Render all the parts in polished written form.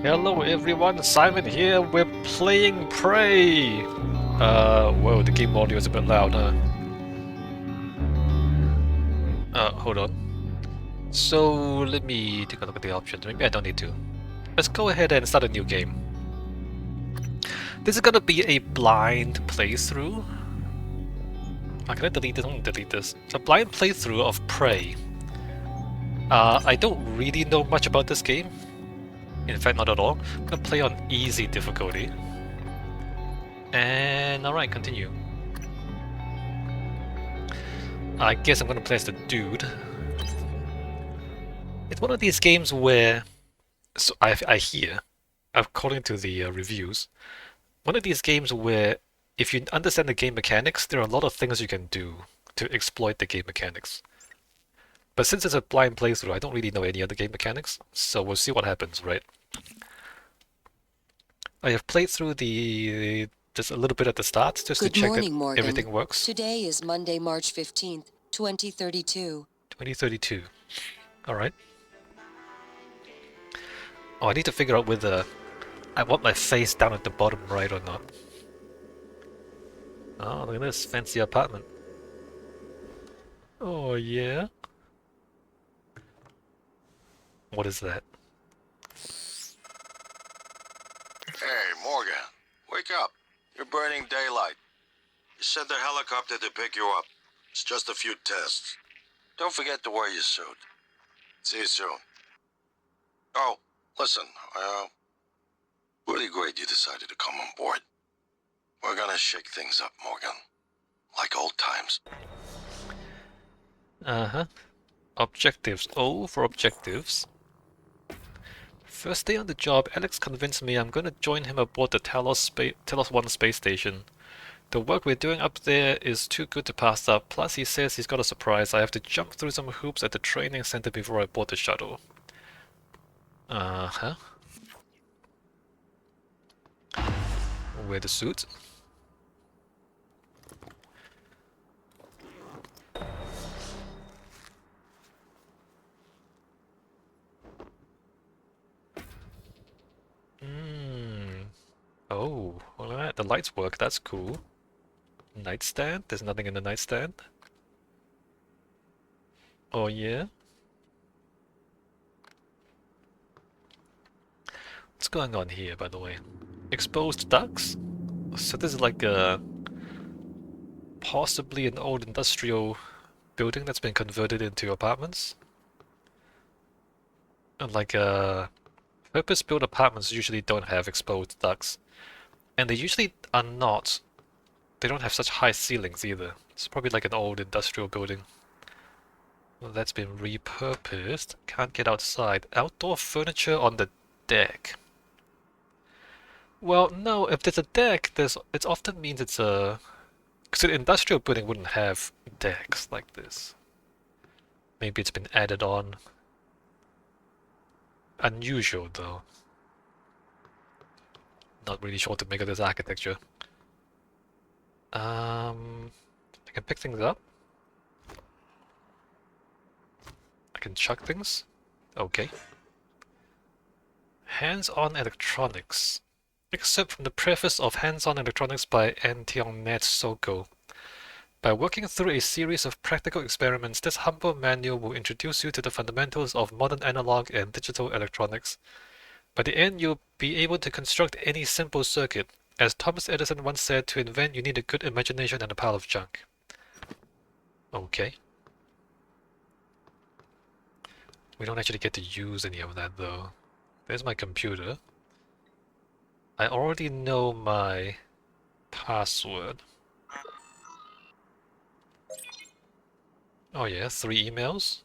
Hello everyone, Simon here. We're playing Prey. Whoa, the game audio is a bit loud, huh? Hold on. So let me take a look at the options. Maybe I don't need to. Let's go ahead and start a new game. This is gonna be a blind playthrough. Can I delete this? I'm gonna delete this. A blind playthrough of Prey. I don't really know much about this game. In fact, not at all. I'm gonna play on easy difficulty. And alright, continue. I guess I'm gonna play as the dude. It's one of these games where, so I hear, according to the reviews, one of these games where if you understand the game mechanics, there are a lot of things you can do to exploit the game mechanics. But since it's a blind playthrough, I don't really know any other game mechanics, so we'll see what happens, right? I have played through just a little bit at the start, just to check that Morgan. everything works. Today is Monday, March 15th, 2032. 2032. Alright. Oh, I need to figure out whether I want my face down at the bottom right or not. Oh, look at this fancy apartment. Oh, yeah? What is that? Hey, Morgan. Wake up. You're burning daylight. You sent the helicopter to pick you up. It's just a few tests. Don't forget to wear your suit. See you soon. Oh, listen, really great you decided to come on board. We're gonna shake things up, Morgan. Like old times. Uh-huh. Objectives. O for objectives. First day on the job, Alex convinced me I'm going to join him aboard the Talos 1 space station. The work we're doing up there is too good to pass up, plus he says he's got a surprise. I have to jump through some hoops at the training center before I board the shuttle. Uh-huh. Wear the suit. Oh, look at that. The lights work. That's cool. Nightstand? There's nothing in the nightstand. Oh, yeah? What's going on here, by the way? Exposed ducts? So this is like possibly an old industrial building that's been converted into apartments. And like purpose-built apartments usually don't have exposed ducts. And they usually are not. They don't have such high ceilings either. It's probably like an old industrial building. Well, that's been repurposed. Can't get outside. Outdoor furniture on the deck. Well, no, if there's a deck, it often means it's a... Because an industrial building wouldn't have decks like this. Maybe it's been added on. Unusual, though. Not really sure what to make of this architecture. I can pick things up. I can chuck things. Okay. Hands-on electronics. Excerpt from the preface of Hands-on Electronics by Antionet Soko. By working through a series of practical experiments, this humble manual will introduce you to the fundamentals of modern analog and digital electronics. By the end, you'll be able to construct any simple circuit. As Thomas Edison once said, to invent you need a good imagination and a pile of junk. Okay. We don't actually get to use any of that though. There's my computer. I already know my password. Oh yeah, 3 emails.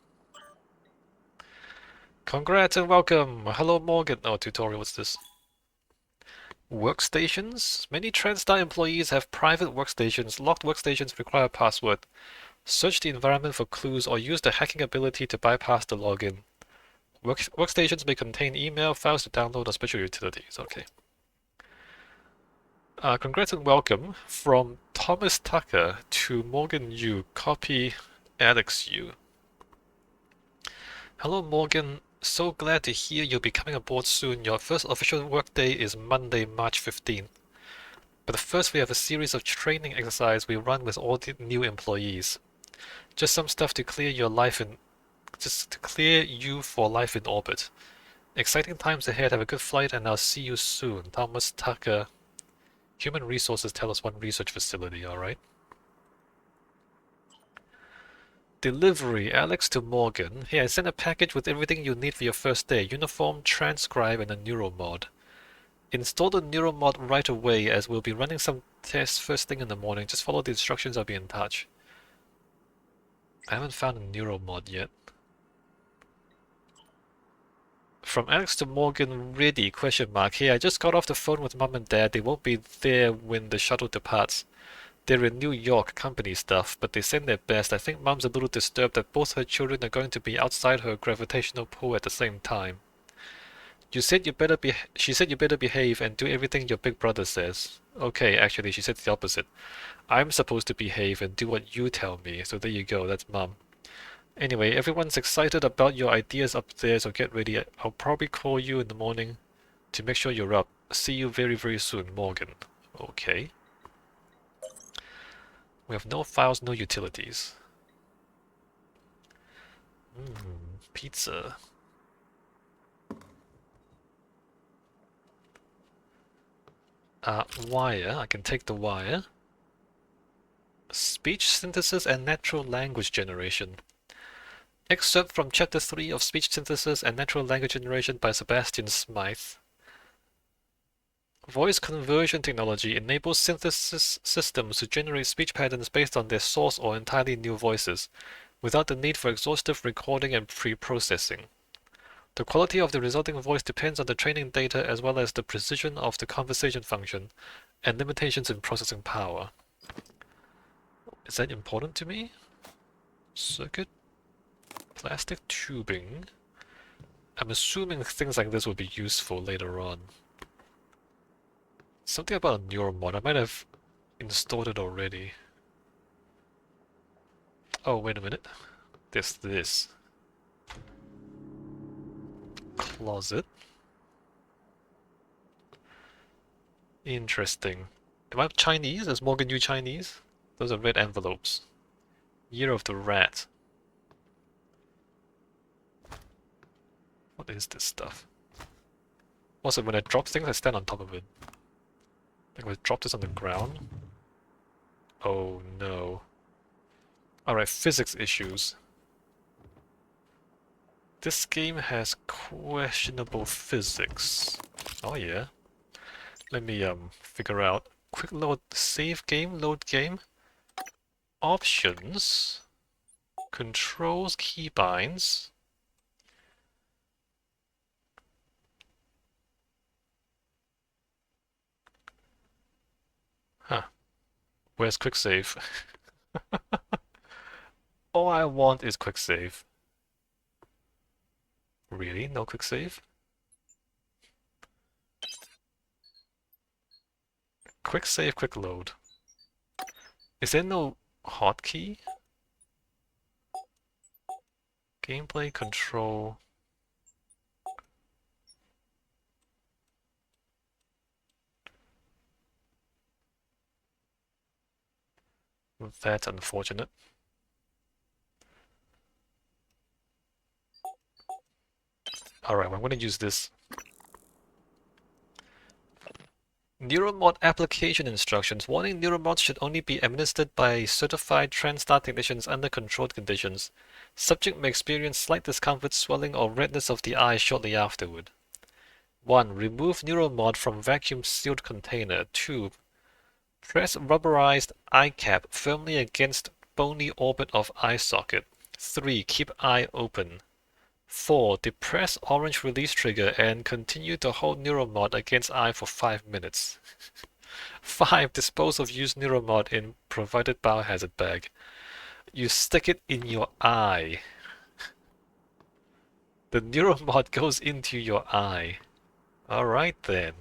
Congrats and welcome! Hello Morgan! Oh, tutorial, what's this? Workstations? Many Transtar employees have private workstations. Locked workstations require a password. Search the environment for clues or use the hacking ability to bypass the login. Workstations may contain email, files to download, or special utilities. Okay. Congrats and welcome from Thomas Tucker to Morgan Yu. Copy Alex Yu. Hello Morgan, So glad to hear you'll be coming aboard soon. Your first official workday is Monday, March 15th. But first we have a series of training exercises we run with all the new employees. Just some stuff to clear your life in just to clear you for life in orbit. Exciting times ahead, have a good flight and I'll see you soon. Thomas Tucker, Human Resources Talos 1 Research Facility, alright? Delivery, Alex to Morgan. Hey, I sent a package with everything you need for your first day. Uniform, transcribe, and a neuromod. Install the neuromod right away as we'll be running some tests first thing in the morning. Just follow the instructions, I'll be in touch. I haven't found a neuromod yet. From Alex to Morgan, ready? Question mark. Hey, I just got off the phone with Mom and Dad. They won't be there when the shuttle departs. They're in New York, company stuff, but they send their best. I think Mom's a little disturbed that both her children are going to be outside her gravitational pull at the same time. She said you better behave and do everything your big brother says. Okay, actually, she said the opposite. I'm supposed to behave and do what you tell me, so there you go, that's Mom. Anyway, everyone's excited about your ideas up there, so get ready. I'll probably call you in the morning to make sure you're up. See you very, very soon, Morgan. Okay. We have no files, no utilities. Pizza. Wire. I can take the wire. Speech synthesis and natural language generation. Excerpt from Chapter 3 of Speech Synthesis and Natural Language Generation by Sebastian Smythe. Voice conversion technology enables synthesis systems to generate speech patterns based on their source or entirely new voices, without the need for exhaustive recording and pre-processing. The quality of the resulting voice depends on the training data as well as the precision of the conversation function and limitations in processing power. Is that important to me? Circuit? Plastic tubing? I'm assuming things like this will be useful later on. Something about a neuromod. I might have installed it already. Oh, wait a minute. There's this. Closet. Interesting. Am I Chinese? Is Morgan you Chinese? Those are red envelopes. Year of the Rat. What is this stuff? Also, when I drop things, I stand on top of it. Like, if I drop this on the ground. Oh no. Alright, physics issues. This game has questionable physics. Oh yeah. Let me figure out. Quick load, save game, load game. Options. Controls, keybinds. Huh. Where's quick save? All I want is quick save. Really? No quick save? Quick save, quick load. Is there no hotkey? Gameplay control. That's unfortunate. Alright, well, I'm going to use this. Neuromod application instructions. Warning, neuromods should only be administered by certified Transtar technicians under controlled conditions. Subject may experience slight discomfort, swelling, or redness of the eye shortly afterward. 1. Remove neuromod from vacuum-sealed container. 2. Press rubberized eye cap firmly against bony orbit of eye socket. 3. Keep eye open. 4. Depress orange release trigger and continue to hold neuromod against eye for 5 minutes. 5. Dispose of used neuromod in provided biohazard bag. You stick it in your eye. The neuromod goes into your eye. Alright then.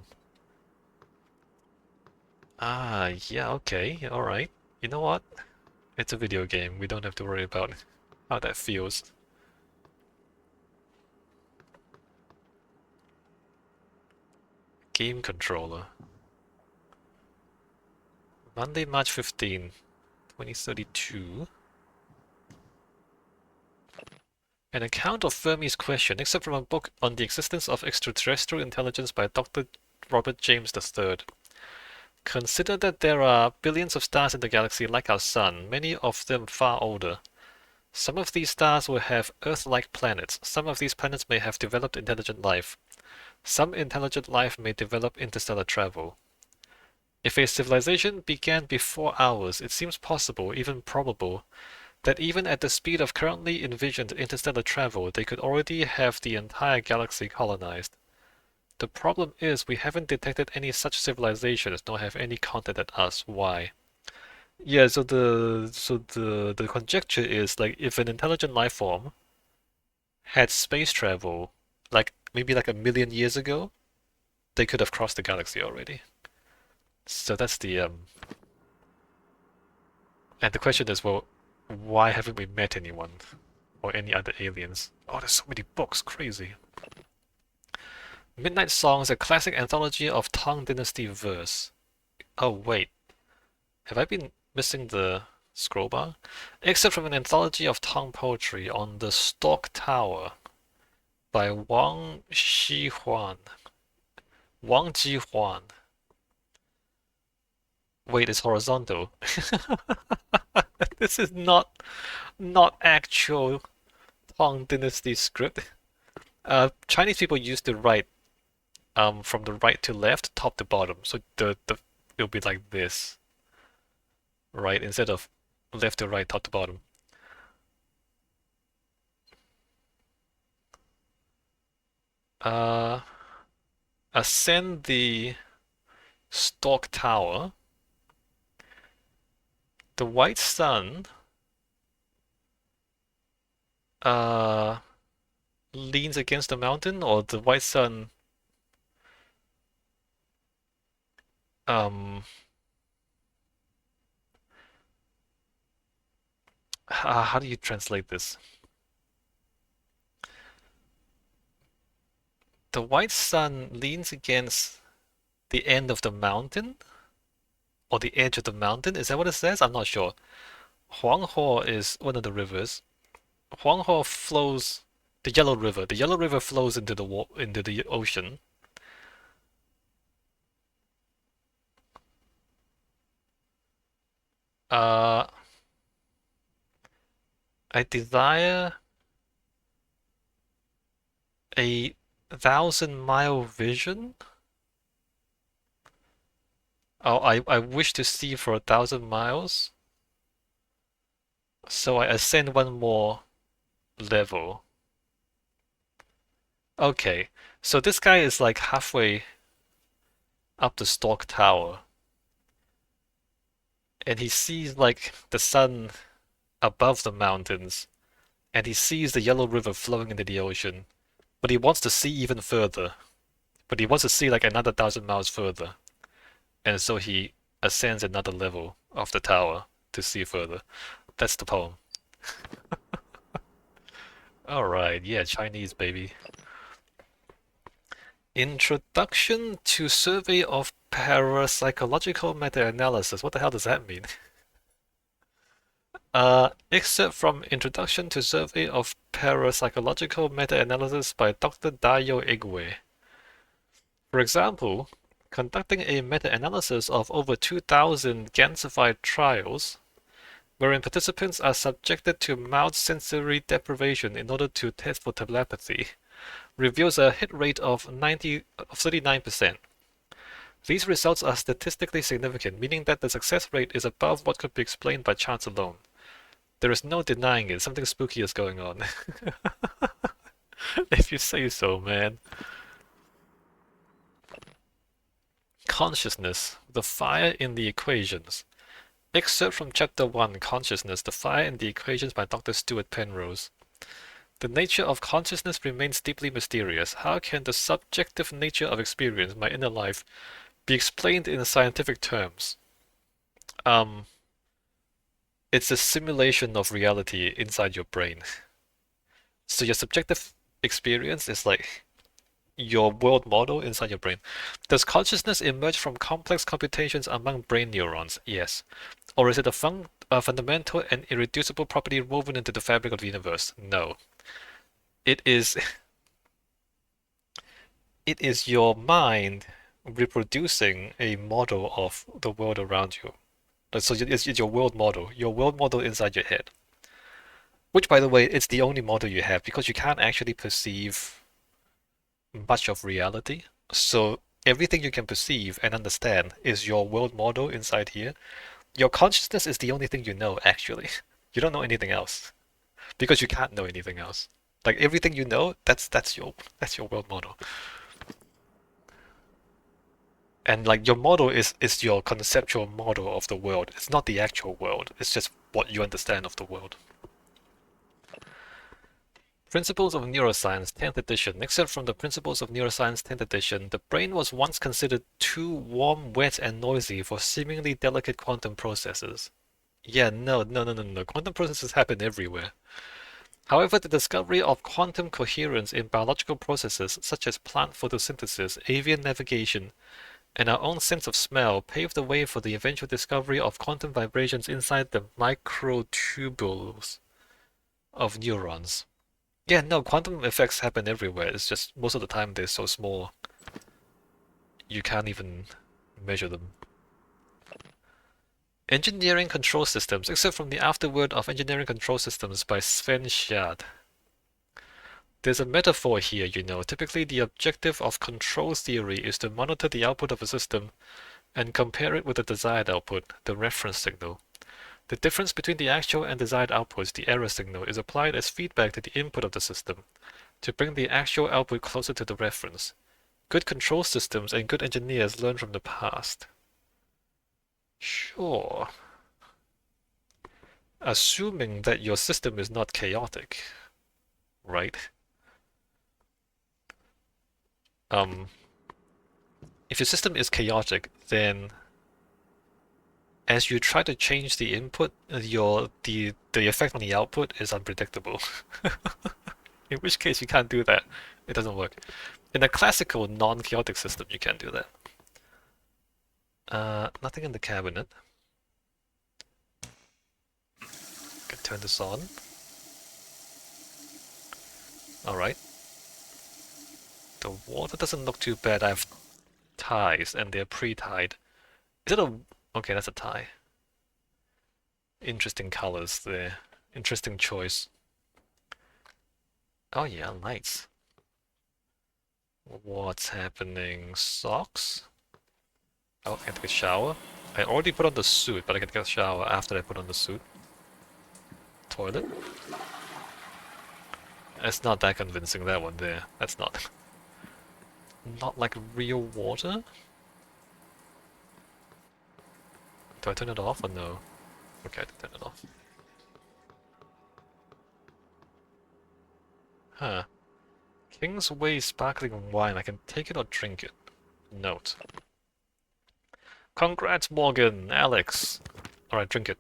Yeah, okay, alright. You know what? It's a video game. We don't have to worry about how that feels. game controller. Monday, March 15, 2032. An account of Fermi's question, except from a book on the existence of extraterrestrial intelligence by Dr. Robert James III. Consider that there are billions of stars in the galaxy like our Sun, many of them far older. Some of these stars will have Earth-like planets. Some of these planets may have developed intelligent life. Some intelligent life may develop interstellar travel. If a civilization began before ours, it seems possible, even probable, that even at the speed of currently envisioned interstellar travel, they could already have the entire galaxy colonized. The problem is we haven't detected any such civilizations, nor have any contacted us. Why? Yeah, so the conjecture is like if an intelligent life form had space travel, like maybe like 1 million years ago, they could have crossed the galaxy already. So that's and the question is, well, why haven't we met anyone or any other aliens? Oh, there's so many books, crazy. Midnight Songs, a classic anthology of Tang Dynasty verse. Oh wait, have I been missing the scroll bar? Excerpt from an anthology of Tang poetry on the Stork Tower by Wang Jihuan. Wait, it's horizontal. This is not actual Tang Dynasty script. Chinese people used to write from the right to left, top to bottom. So the it'll be like this, right? Instead of left to right, top to bottom. Uh, Ascend the Stork Tower. The white sun uh leans against the mountain, or the white sun um how do you translate this? The white sun leans against the end of the mountain or the edge of the mountain. Is that what it says? I'm not sure. Huanghe is one of the rivers. Huanghe flows the Yellow River. The Yellow River flows into the ocean. Uh, I desire a 1,000-mile vision. Oh, I wish to see for 1,000 miles. So I ascend one more level. Okay, so this guy is like halfway up the Stork Tower, and he sees like the sun above the mountains, and he sees the Yellow River flowing into the ocean, but he wants to see even further. But he wants to see like another 1,000 miles further, and so he ascends another level of the tower to see further. That's the poem. Alright, yeah, Chinese baby. Introduction to Survey of Parapsychological Meta-Analysis. What the hell does that mean? Excerpt from Introduction to Survey of Parapsychological Meta-Analysis by Dr. Dayo Igwe. For example, conducting a meta-analysis of over 2,000 Gansified trials, wherein participants are subjected to mild sensory deprivation in order to test for telepathy, reveals a hit rate of 39%. These results are statistically significant, meaning that the success rate is above what could be explained by chance alone. There is no denying it, something spooky is going on. If you say so, man. Consciousness, the fire in the equations. Excerpt from Chapter 1, Consciousness, the fire in the equations by Dr. Stuart Penrose. The nature of consciousness remains deeply mysterious. How can the subjective nature of experience, my inner life, be explained in scientific terms? It's a simulation of reality inside your brain. So your subjective experience is like your world model inside your brain. Does consciousness emerge from complex computations among brain neurons? Yes. Or is it a fundamental and irreducible property woven into the fabric of the universe? No. It is it is your mind reproducing a model of the world around you. So it's your world model inside your head. Which, by the way, it's the only model you have because you can't actually perceive much of reality. So everything you can perceive and understand is your world model inside here. Your consciousness is the only thing you know, actually. You don't know anything else because you can't know anything else. Like everything you know, that's your world model. And like your model is your conceptual model of the world. It's not the actual world. It's just what you understand of the world. Principles of Neuroscience, 10th edition. Except from the Principles of Neuroscience, 10th edition, the brain was once considered too warm, wet, and noisy for seemingly delicate quantum processes. Yeah, no. Quantum processes happen everywhere. However, the discovery of quantum coherence in biological processes such as plant photosynthesis, avian navigation, and our own sense of smell paved the way for the eventual discovery of quantum vibrations inside the microtubules of neurons. Yeah, no, quantum effects happen everywhere. It's just most of the time they're so small you can't even measure them. Engineering Control Systems, except from the afterword of Engineering Control Systems by Sven Schad. There's a metaphor here, you know. Typically, the objective of control theory is to monitor the output of a system and compare it with the desired output, the reference signal. The difference between the actual and desired outputs, the error signal, is applied as feedback to the input of the system to bring the actual output closer to the reference. Good control systems and good engineers learn from the past. Sure. Assuming that your system is not chaotic, right? If your system is chaotic, then as you try to change the input, the effect on the output is unpredictable. In which case you can't do that. It doesn't work. In a classical non-chaotic system, you can't do that. Nothing in the cabinet. Can turn this on. Alright. The water doesn't look too bad. I have ties and they're pre-tied. Is it a... Okay, that's a tie. Interesting colors there. Interesting choice. Oh yeah, lights. What's happening? Socks? Oh, I can take a shower. I already put on the suit, but I can take a shower after I put on the suit. Toilet? That's not that convincing, that one there. That's not... Not like real water? Do I turn it off or no? Okay, I can turn it off. Huh. Kingsway sparkling wine. I can take it or drink it. Note. Congrats, Morgan! Alex! Alright, drink it.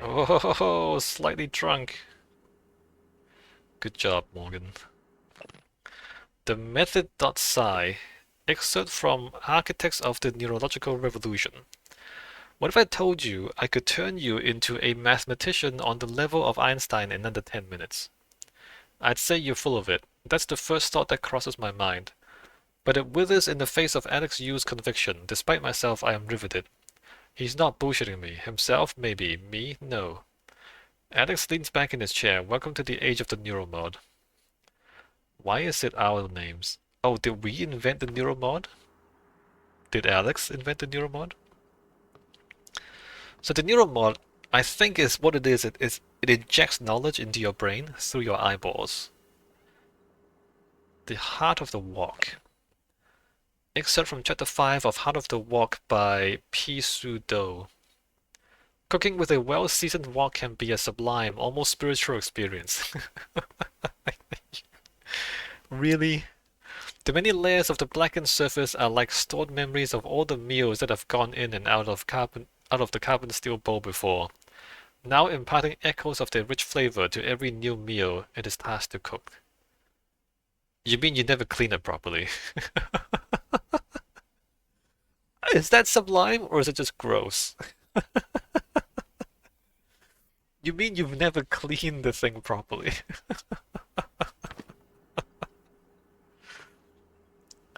Oh, slightly drunk. Good job, Morgan. The method.psi. Excerpt from Architects of the Neurological Revolution. What if I told you I could turn you into a mathematician on the level of Einstein in under 10 minutes? I'd say you're full of it. That's the first thought that crosses my mind. But it withers in the face of Alex Yu's conviction. Despite myself, I am riveted. He's not bullshitting me. Himself, maybe. Me, no. Alex leans back in his chair. Welcome to the age of the neuromod. Why is it our names? Oh, did we invent the neuromod? Did Alex invent the neuromod? So the neuromod, I think is what it is. It injects knowledge into your brain through your eyeballs. The Heart of the Walk. Excerpt from Chapter 5 of Heart of the Walk by P. Su Do. Cooking with a well-seasoned wok can be a sublime, almost spiritual experience. Really? The many layers of the blackened surface are like stored memories of all the meals that have gone in and out of the carbon steel bowl before, now imparting echoes of their rich flavor to every new meal it is tasked to cook. You mean you never clean it properly? Is that sublime or is it just gross? You mean you've never cleaned the thing properly?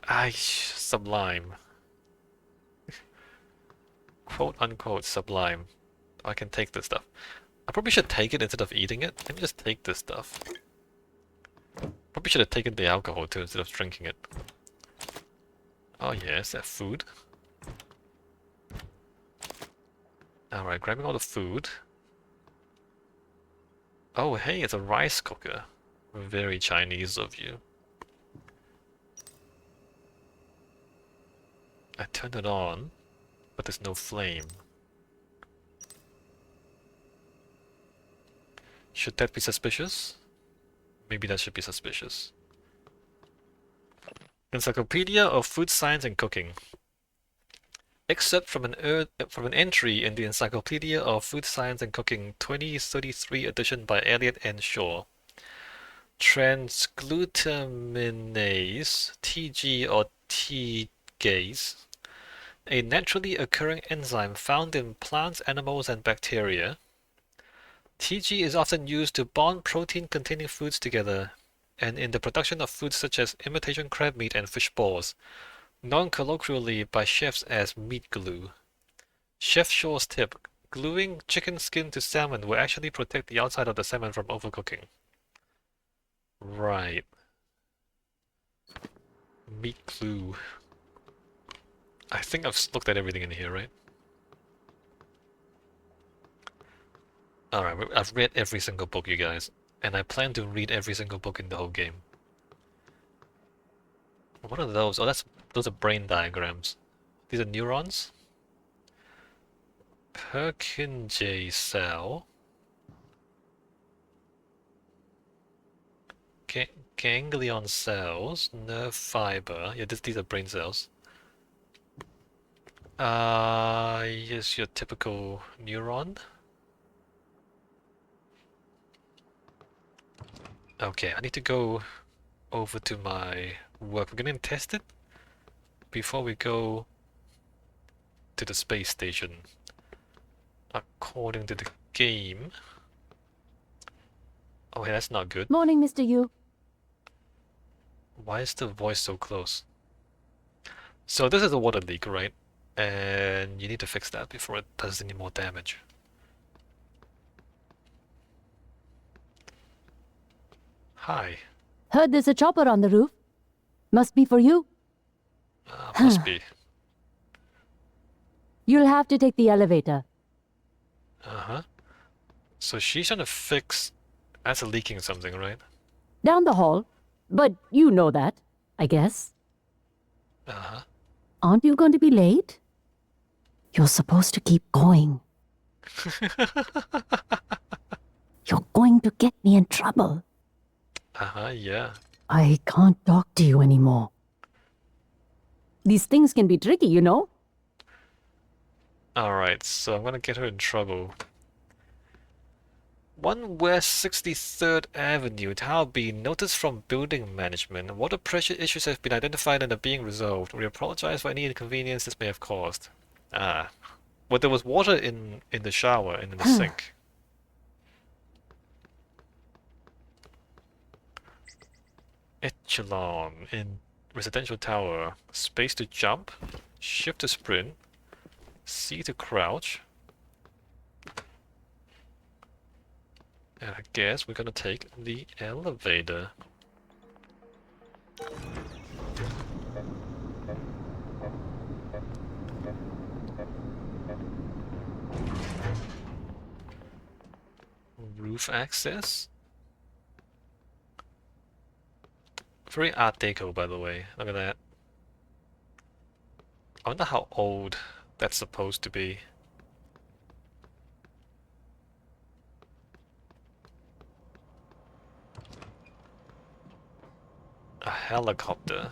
Ay, sublime. Quote unquote sublime. I can take this stuff. I probably should take it instead of eating it. Let me just take this stuff. Probably should have taken the alcohol too instead of drinking it. Oh yeah, is that food? Alright, grabbing all the food. Oh hey, it's a rice cooker. Very Chinese of you. I turned it on, but there's no flame. Should that be suspicious? Maybe that should be suspicious. Encyclopedia of Food Science and Cooking. Excerpt from an entry in the Encyclopedia of Food Science and Cooking 2033 edition by Elliot N. Shaw. Transglutaminase, TG or T-gase, a naturally occurring enzyme found in plants, animals, and bacteria. TG is often used to bond protein-containing foods together, and in the production of foods such as imitation crab meat and fish balls, known colloquially by chefs as meat glue. Chef Shaw's tip: gluing chicken skin to salmon will actually protect the outside of the salmon from overcooking. Right. Meat glue. I think I've looked at everything in here, right? Alright, I've read every single book, you guys. And I plan to read every single book in the whole game. What are those? Oh, those are brain diagrams. These are neurons? Purkinje cell. Ganglion cells. Nerve fiber. Yeah, these are brain cells. Yes, your typical neuron. Okay, I need to go over to my work. We're gonna test it before we go to the space station. According to the game. Oh, hey, that's not good. Morning, Mr. Yu. Why is the voice so close? So this is a water leak, right? And you need to fix that before it does any more damage. Hi. Heard there's a chopper on the roof. Must be for you. Must be. You'll have to take the elevator. Uh-huh. So she's trying to fix... That's leaking something, right? Down the hall. But you know that, I guess. Uh-huh. Aren't you going to be late? You're supposed to keep going. You're going to get me in trouble. Uh-huh, yeah. I can't talk to you anymore. These things can be tricky, you know? Alright, so I'm gonna get her in trouble. 1 West 63rd Avenue, Tower B. Notice from building management. Water pressure issues have been identified and are being resolved. We apologize for any inconvenience this may have caused. Ah. Well, there was water in the shower and in the sink. Echelon in residential tower. Space to jump. Shift to sprint. C to crouch. And I guess we're gonna take the elevator. Roof access. Very Art Deco, by the way. Look at that. I wonder how old that's supposed to be. A helicopter.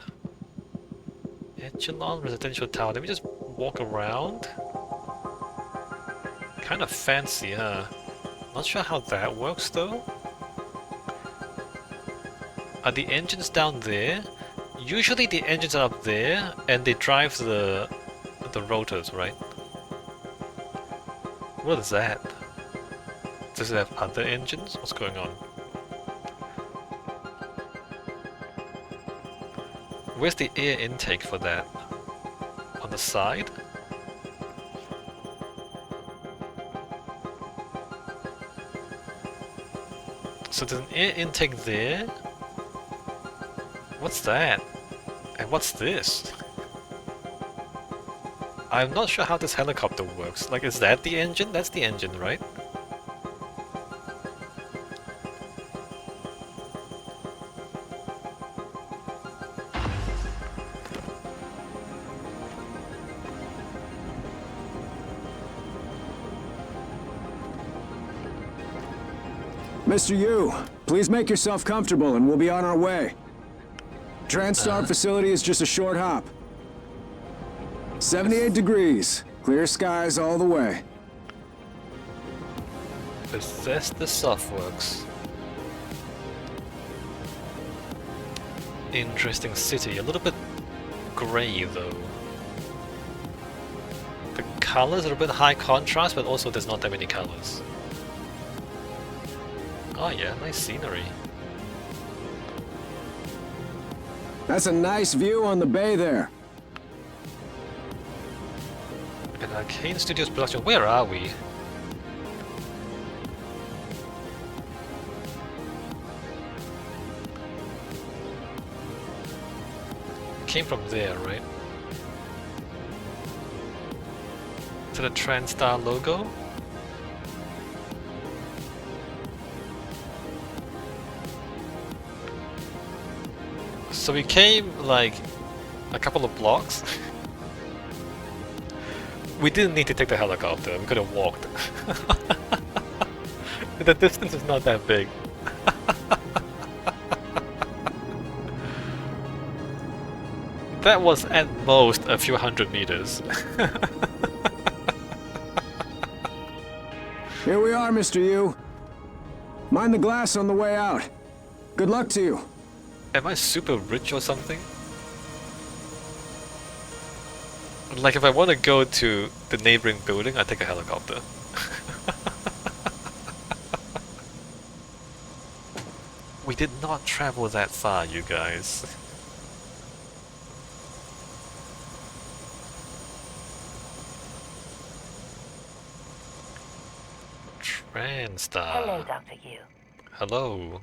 Echelon residential tower. Let me just walk around. Kind of fancy, huh? Not sure how that works though. Are the engines down there? Usually the engines are up there, and they drive the rotors, right? What is that? Does it have other engines? What's going on? Where's the air intake for that? On the side? So there's an air intake there? What's that? And what's this? I'm not sure how this helicopter works. Like, is that the engine? That's the engine, right? Mr. Yu, please make yourself comfortable and we'll be on our way. Transtar facility is just a short hop. 78 degrees. Clear skies all the way. Bethesda Softworks. Interesting city. A little bit grey though. The colors are a bit high contrast, but also there's not that many colors. Oh yeah, nice scenery. That's a nice view on the bay there. An Arcane Studios production. Where are we? Came from there, right? To the Transtar logo? So we came like a couple of blocks. We didn't need to take the helicopter, we could have walked. The distance is not that big. That was at most a few hundred meters. Here we are, Mr. Yu. Mind the glass on the way out. Good luck to you. Am I super rich or something? Like if I want to go to the neighboring building, I take a helicopter. We did not travel that far, you guys. Transtar. Hello, Dr. Yu. Hello.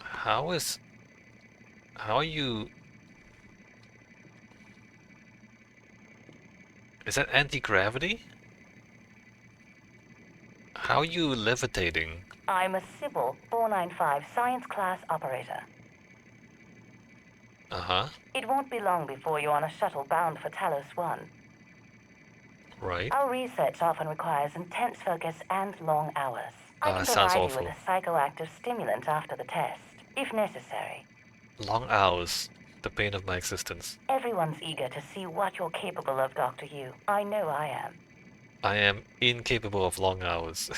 How are you? Is that anti-gravity? How are you levitating? I'm a Sybil 495 science class operator. Uh-huh. It won't be long before you're on a shuttle bound for Talos 1. Right. Our research often requires intense focus and long hours. I can Sounds provide you awful. with a psychoactive stimulant after the test, if necessary. Long hours. The bane of my existence. Everyone's eager to see what you're capable of, Dr. Yu. I know I am. I am incapable of long hours.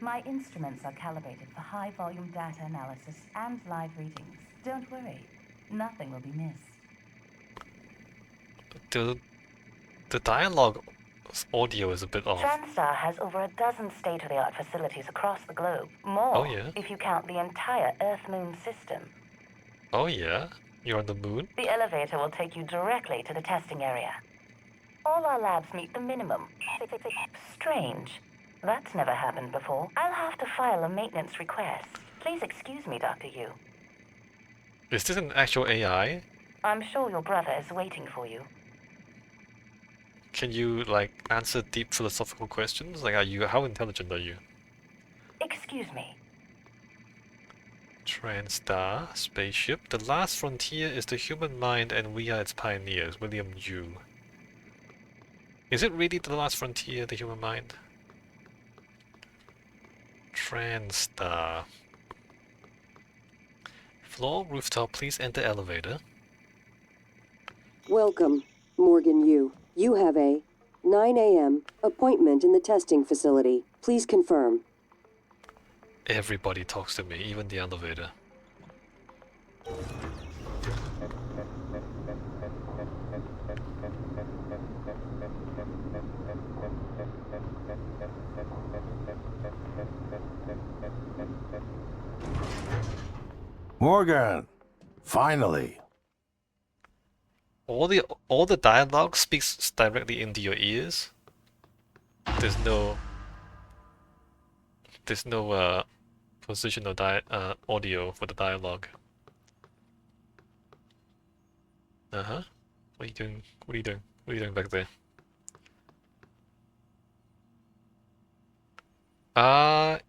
My instruments are calibrated for high-volume data analysis and live readings. Don't worry. Nothing will be missed. The dialogue audio is a bit off. Transtar has over a dozen state-of-the-art facilities across the globe. More, Oh, yeah? if you count the entire Earth-Moon system. Oh yeah? You're on the moon? The elevator will take you directly to the testing area. All our labs meet the minimum. Strange. That's never happened before. I'll have to file a maintenance request. Please excuse me, Dr. Yu. Is this an actual AI? I'm sure your brother is waiting for you. Can you, like, answer deep philosophical questions? Like, how intelligent are you? Excuse me. Transtar, spaceship. The last frontier is the human mind and we are its pioneers. William Yu. Is it really the last frontier, the human mind? Transtar. Floor, rooftop, please enter elevator. Welcome, Morgan Yu. You have a 9 a.m. appointment in the testing facility. Please confirm. Everybody talks to me, even the elevator. Morgan! Finally! All the dialogue speaks directly into your ears. There's no positional audio for the dialogue. Uh-huh. What are you doing? What are you doing? What are you doing back there?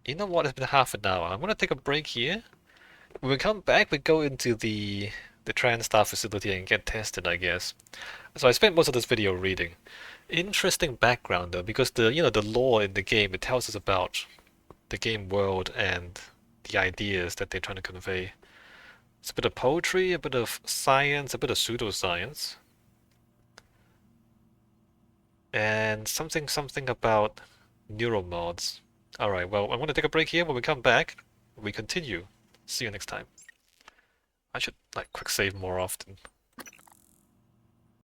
You know what? It's been half an hour. I'm gonna take a break here. When we come back, we go into the Transtar facility and get tested, I guess. So I spent most of this video reading. Interesting background though, because the lore in the game, it tells us about the game world and the ideas that they're trying to convey. It's a bit of poetry, a bit of science, a bit of pseudoscience, and something about neural mods. Alright, well, I'm gonna take a break here. When we come back, we continue. See you next time. I should, like, quick save more often.